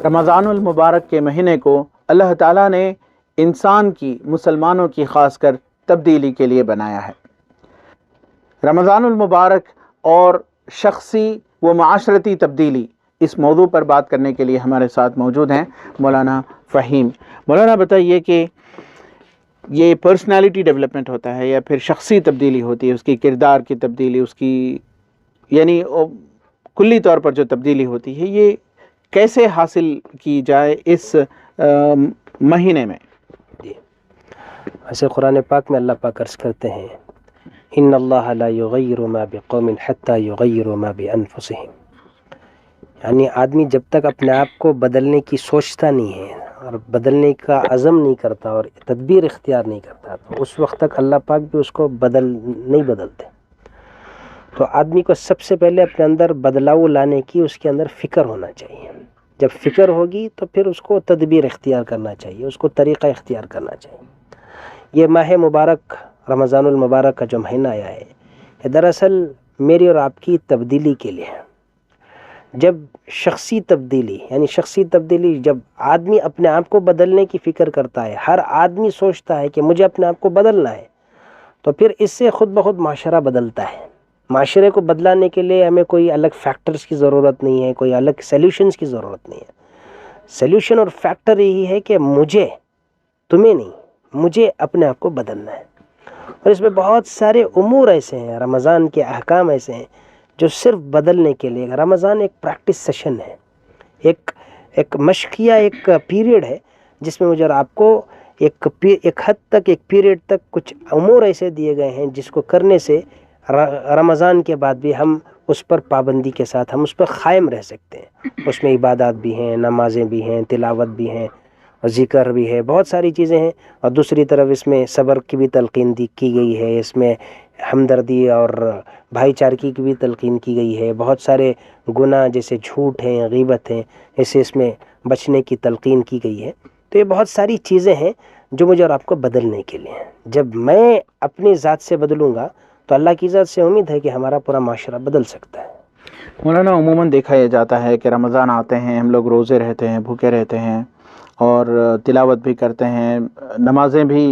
رمضان المبارک کے مہینے کو اللہ تعالیٰ نے انسان کی، مسلمانوں کی خاص کر تبدیلی کے لیے بنایا ہے۔ رمضان المبارک اور شخصی و معاشرتی تبدیلی، اس موضوع پر بات کرنے کے لیے ہمارے ساتھ موجود ہیں مولانا فہیم۔ مولانا بتائیے کہ یہ پرسنالٹی ڈیولپمنٹ ہوتا ہے یا پھر شخصی تبدیلی ہوتی ہے، اس کی کردار کی تبدیلی، اس کی یعنی کلی طور پر جو تبدیلی ہوتی ہے، یہ کیسے حاصل کی جائے اس مہینے میں؟ جی، ایسے قرآن پاک میں اللہ پاک عرض کرتے ہیں ان اللہ لا یغیر ما بقوم حتی یغیروا ما بانفسہم، یعنی آدمی جب تک اپنے آپ کو بدلنے کی سوچتا نہیں ہے اور بدلنے کا عزم نہیں کرتا اور تدبیر اختیار نہیں کرتا، تو اس وقت تک اللہ پاک بھی اس کو نہیں بدلتے۔ تو آدمی کو سب سے پہلے اپنے اندر بدلاؤ لانے کی اس کے اندر فکر ہونا چاہیے۔ جب فکر ہوگی تو پھر اس کو تدبیر اختیار کرنا چاہیے، اس کو طریقہ اختیار کرنا چاہیے۔ یہ ماہ مبارک رمضان المبارک کا جو مہینہ آیا ہے، یہ دراصل میری اور آپ کی تبدیلی کے لیے ہے۔ جب شخصی تبدیلی جب آدمی اپنے آپ کو بدلنے کی فکر کرتا ہے، ہر آدمی سوچتا ہے کہ مجھے اپنے آپ کو بدلنا ہے، تو پھر اس سے خود بخود معاشرہ بدلتا ہے۔ معاشرے کو بدلانے کے لیے ہمیں کوئی الگ فیکٹرز کی ضرورت نہیں ہے، کوئی الگ سلیوشنز کی ضرورت نہیں ہے۔ سلیوشن اور فیکٹر یہی ہے کہ تمہیں نہیں، مجھے اپنے آپ کو بدلنا ہے۔ اور اس میں بہت سارے امور ایسے ہیں، رمضان کے احکام ایسے ہیں جو صرف بدلنے کے لیے۔ رمضان ایک پریکٹس سیشن ہے، ایک مشقیہ ایک پیریڈ ہے جس میں مجھے اور آپ کو ایک حد تک، ایک پیریڈ تک کچھ امور ایسے دیے گئے ہیں جس کو کرنے سے رمضان کے بعد بھی ہم اس پر پابندی کے ساتھ ہم اس پر قائم رہ سکتے ہیں۔ اس میں عبادات بھی ہیں، نمازیں بھی ہیں، تلاوت بھی ہیں، اور ذکر بھی ہے، بہت ساری چیزیں ہیں۔ اور دوسری طرف اس میں صبر کی بھی تلقین کی گئی ہے، اس میں ہمدردی اور بھائی چارگی کی بھی تلقین کی گئی ہے۔ بہت سارے گناہ جیسے جھوٹ ہیں، غیبت ہیں، ایسے اس میں بچنے کی تلقین کی گئی ہے۔ تو یہ بہت ساری چیزیں ہیں جو مجھے اور آپ کو بدلنے کے لیے ہیں۔ جب میں اپنی ذات سے بدلوں گا تو اللہ کی ذات سے امید ہے کہ ہمارا پورا معاشرہ بدل سکتا ہے۔ مولانا عموماً دیکھا یہ جاتا ہے کہ رمضان آتے ہیں، ہم لوگ روزے رہتے ہیں، بھوکے رہتے ہیں اور تلاوت بھی کرتے ہیں، نمازیں بھی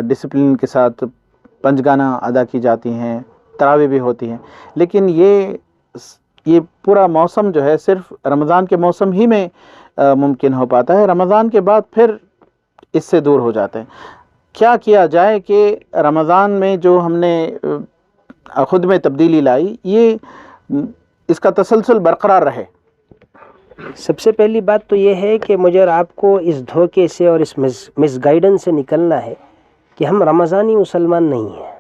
ڈسپلن کے ساتھ پنجگانہ ادا کی جاتی ہیں، تراویح بھی ہوتی ہیں، لیکن یہ پورا موسم جو ہے صرف رمضان کے موسم ہی میں ممکن ہو پاتا ہے۔ رمضان کے بعد پھر اس سے دور ہو جاتے ہیں۔ کیا کیا جائے کہ رمضان میں جو ہم نے خود میں تبدیلی لائی، اس کا تسلسل برقرار رہے؟ سب سے پہلی بات تو یہ ہے کہ مجھے اور آپ کو اس دھوکے سے اور اس مس گائیڈنس سے نکلنا ہے کہ ہم رمضانی مسلمان نہیں ہیں۔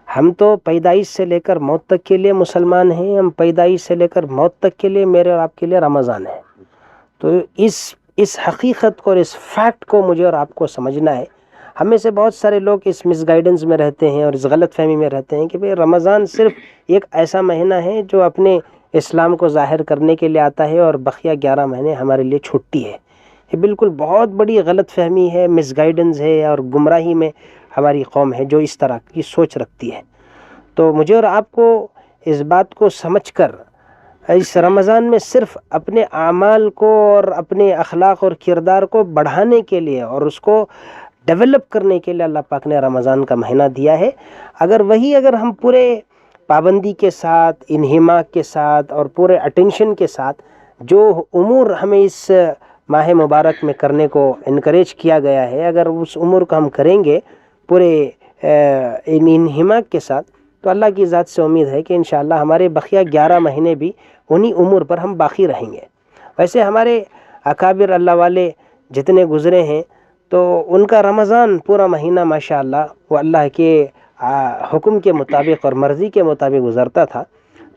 ہم تو پیدائش سے لے کر موت تک کے لیے مسلمان ہیں، ہم پیدائش سے لے کر موت تک کے لیے میرے اور آپ کے لیے رمضان ہے۔ تو اس حقیقت کو اور اس فیکٹ کو مجھے اور آپ کو سمجھنا ہے۔ ہمیں سے بہت سارے لوگ اس مس گائیڈنس میں رہتے ہیں اور اس غلط فہمی میں رہتے ہیں کہ بھئی رمضان صرف ایک ایسا مہینہ ہے جو اپنے اسلام کو ظاہر کرنے کے لیے آتا ہے اور بقیہ 11 مہینے ہمارے لیے چھٹی ہے۔ یہ بالکل بہت بڑی غلط فہمی ہے، مس گائیڈنس ہے اور گمراہی میں ہماری قوم ہے جو اس طرح کی سوچ رکھتی ہے۔ تو مجھے اور آپ کو اس بات کو سمجھ کر اس رمضان میں صرف اپنے اعمال کو اور اپنے اخلاق اور کردار کو بڑھانے کے لیے اور اس کو ڈیولپ کرنے کے لیے اللہ پاک نے رمضان کا مہینہ دیا ہے۔ اگر ہم پورے پابندی کے ساتھ، انہماک کے ساتھ اور پورے اٹینشن کے ساتھ جو امور ہمیں اس ماہ مبارک میں کرنے کو انکریج کیا گیا ہے، اگر اس امور کو ہم کریں گے پورے انہماک کے ساتھ، تو اللہ کی ذات سے امید ہے کہ انشاءاللہ ہمارے بقیہ 11 مہینے بھی انہی امور پر ہم باقی رہیں گے۔ ویسے ہمارے اکابر اللہ والے جتنے گزرے ہیں تو ان کا رمضان پورا مہینہ ماشاءاللہ وہ اللہ کے حکم کے مطابق اور مرضی کے مطابق گزرتا تھا،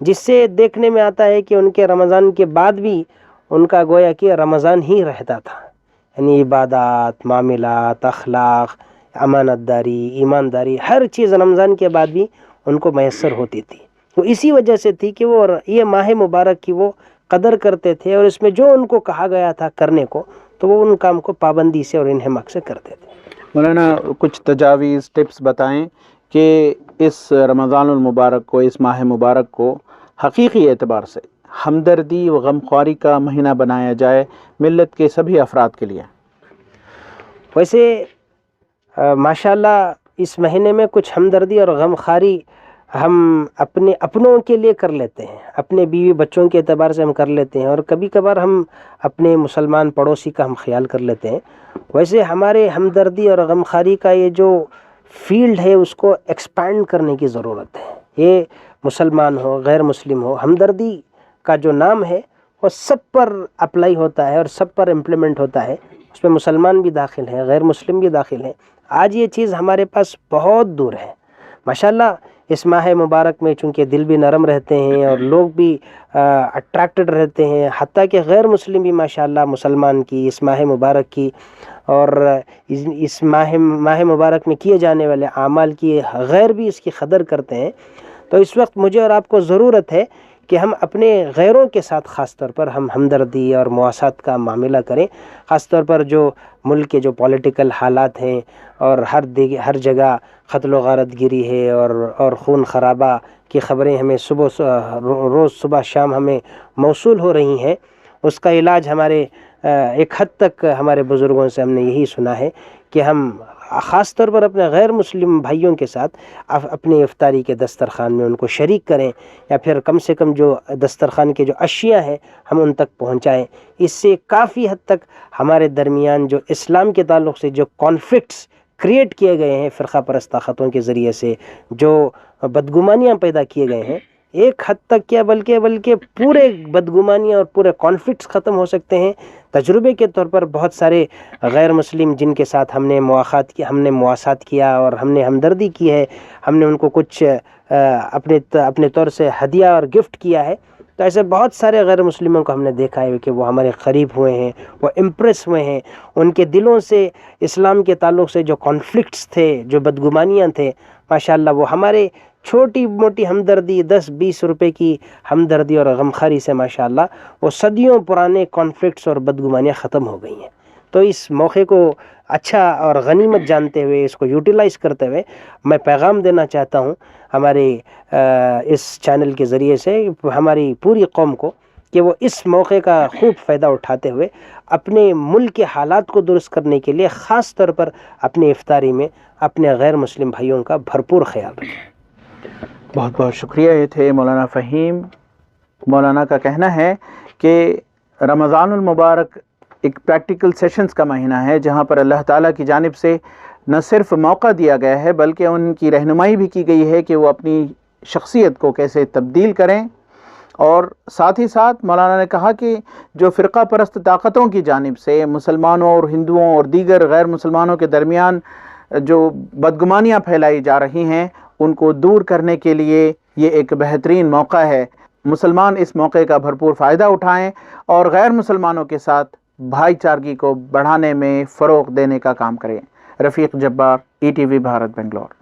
جس سے دیکھنے میں آتا ہے کہ ان کے رمضان کے بعد بھی ان کا گویا کہ رمضان ہی رہتا تھا، یعنی عبادات، معاملات، اخلاق، امانت داری، ایمانداری، ہر چیز رمضان کے بعد بھی ان کو میسر ہوتی تھی۔ وہ اسی وجہ سے تھی کہ وہ یہ ماہ مبارک کی وہ قدر کرتے تھے اور اس میں جو ان کو کہا گیا تھا کرنے کو تو وہ ان کام کو پابندی سے اور انہماک سے کرتے تھے۔ مولانا کچھ تجاویز، ٹپس بتائیں کہ اس رمضان المبارک کو، اس ماہ مبارک کو حقیقی اعتبار سے، ہمدردی و غمخواری کا مہینہ بنایا جائے ملت کے سبھی افراد کے لیے؟ ویسے ماشاءاللہ اس مہینے میں کچھ ہمدردی اور غمخواری ہم اپنے اپنوں کے لیے کر لیتے ہیں، اپنے بیوی بچوں کے اعتبار سے ہم کر لیتے ہیں، اور کبھی کبھار ہم اپنے مسلمان پڑوسی کا ہم خیال کر لیتے ہیں۔ ویسے ہمارے ہمدردی اور غمخواری کا یہ جو فیلڈ ہے اس کو ایکسپینڈ کرنے کی ضرورت ہے۔ یہ مسلمان ہو غیر مسلم ہو، ہمدردی کا جو نام ہے وہ سب پر اپلائی ہوتا ہے اور سب پر امپلیمنٹ ہوتا ہے، اس میں مسلمان بھی داخل ہیں، غیر مسلم بھی داخل ہیں۔ آج یہ چیز ہمارے پاس بہت دور ہے ماشاءاللہ۔ اس ماہ مبارک میں چونکہ دل بھی نرم رہتے ہیں اور لوگ بھی اٹریکٹڈ رہتے ہیں، حتیٰ کہ غیر مسلم بھی ماشاءاللہ مسلمان کی اس ماہ مبارک کی اور اس ماہ مبارک میں کیے جانے والے اعمال کی غیر بھی اس کی قدر کرتے ہیں۔ تو اس وقت مجھے اور آپ کو ضرورت ہے کہ ہم اپنے غیروں کے ساتھ خاص طور پر ہم ہمدردی اور مواسات کا معاملہ کریں، خاص طور پر جو ملک کے جو پولیٹیکل حالات ہیں اور ہر جگہ قتل و غارت گری ہے اور خون خرابہ کی خبریں ہمیں روز صبح شام ہمیں موصول ہو رہی ہیں۔ اس کا علاج ہمارے ایک حد تک ہمارے بزرگوں سے ہم نے یہی سنا ہے کہ ہم خاص طور پر اپنے غیر مسلم بھائیوں کے ساتھ اپنی افطاری کے دسترخوان میں ان کو شریک کریں، یا پھر کم سے کم جو دسترخوان کے جو اشیاء ہیں ہم ان تک پہنچائیں۔ اس سے کافی حد تک ہمارے درمیان جو اسلام کے تعلق سے جو کانفلکٹس کریٹ کیے گئے ہیں فرقہ پرست طاقتوں کے ذریعے سے، جو بدگمانیاں پیدا کیے گئے ہیں، ایک حد تک کیا بلکہ پورے بدگمانیاں اور پورے کانفلکٹس ختم ہو سکتے ہیں۔ تجربے کے طور پر بہت سارے غیر مسلم جن کے ساتھ ہم نے مواسات کیا اور ہم نے ہمدردی کی ہے، ہم نے ان کو کچھ اپنے طور سے ہدیہ اور گفٹ کیا ہے، تو ایسے بہت سارے غیر مسلموں کو ہم نے دیکھا ہے کہ وہ ہمارے قریب ہوئے ہیں، وہ امپریس ہوئے ہیں، ان کے دلوں سے اسلام کے تعلق سے جو کانفلکٹس تھے، جو بدگمانیاں تھے، ماشاءاللہ وہ ہمارے چھوٹی موٹی ہمدردی 10-20 روپے کی ہمدردی اور غمخواری سے ماشاءاللہ وہ صدیوں پرانے کانفلکٹس اور بدگمانیاں ختم ہو گئی ہیں۔ تو اس موقع کو اچھا اور غنیمت جانتے ہوئے، اس کو یوٹیلائز کرتے ہوئے میں پیغام دینا چاہتا ہوں ہمارے اس چینل کے ذریعے سے ہماری پوری قوم کو کہ وہ اس موقع کا خوب فائدہ اٹھاتے ہوئے اپنے ملک کے حالات کو درست کرنے کے لیے خاص طور پر اپنی افطاری میں اپنے غیر مسلم بھائیوں کا بھرپور خیال رکھیں۔ بہت بہت شکریہ۔ یہ تھے مولانا فہیم۔ مولانا کا کہنا ہے کہ رمضان المبارک ایک پریکٹیکل سیشنز کا مہینہ ہے، جہاں پر اللہ تعالیٰ کی جانب سے نہ صرف موقع دیا گیا ہے بلکہ ان کی رہنمائی بھی کی گئی ہے کہ وہ اپنی شخصیت کو کیسے تبدیل کریں، اور ساتھ ہی ساتھ مولانا نے کہا کہ جو فرقہ پرست طاقتوں کی جانب سے مسلمانوں اور ہندوؤں اور دیگر غیر مسلمانوں کے درمیان جو بدگمانیاں پھیلائی جا رہی ہیں ان کو دور کرنے کے لیے یہ ایک بہترین موقع ہے۔ مسلمان اس موقع کا بھرپور فائدہ اٹھائیں اور غیر مسلمانوں کے ساتھ بھائی چارگی کو بڑھانے میں فروغ دینے کا کام کریں۔ رفیق جبار، ETV بھارت، بنگلور۔